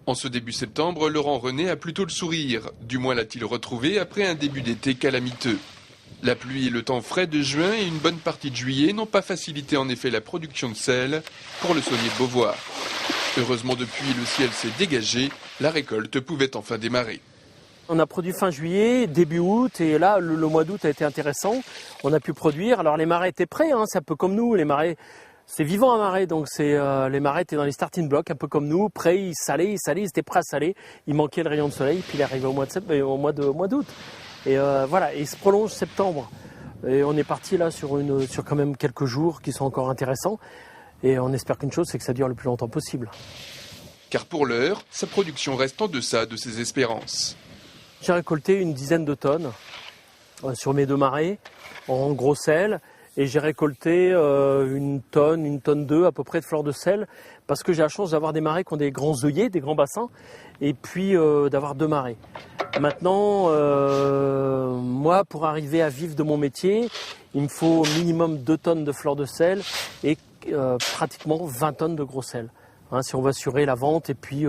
En ce début septembre, Laurent René a plutôt le sourire. Du moins l'a-t-il retrouvé après un début d'été calamiteux. La pluie et le temps frais de juin et une bonne partie de juillet n'ont pas facilité en effet la production de sel pour le saunier de Beauvoir. Heureusement depuis, le ciel s'est dégagé, la récolte pouvait enfin démarrer. On a produit fin juillet, début août, et là le mois d'août a été intéressant. On a pu produire. Alors les marais étaient prêts, c'est un peu comme nous. Les marais, c'est vivant un marais, donc les marais étaient dans les starting blocks, un peu comme nous, prêts, ils salaient, ils étaient prêts à saler. Il manquait le rayon de soleil, puis il est arrivé au mois d'août. Et voilà, et il se prolonge septembre. Et on est parti là sur quand même quelques jours qui sont encore intéressants. Et on espère qu'une chose, c'est que ça dure le plus longtemps possible. Car pour l'heure, sa production reste en deçà de ses espérances. J'ai récolté une dizaine de tonnes sur mes 2 marais en gros sel. Et j'ai récolté une tonne 2 à peu près de fleurs de sel. Parce que j'ai la chance d'avoir des marais qui ont des grands œillets, des grands bassins. Et puis d'avoir 2 marais. Maintenant, moi, pour arriver à vivre de mon métier, il me faut au minimum 2 tonnes de fleurs de sel et pratiquement 20 tonnes de gros sel. Si on veut assurer la vente et puis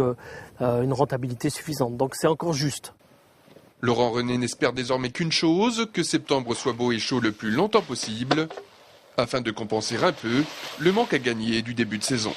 une rentabilité suffisante. Donc c'est encore juste. Laurent René n'espère désormais qu'une chose, que septembre soit beau et chaud le plus longtemps possible, afin de compenser un peu le manque à gagner du début de saison.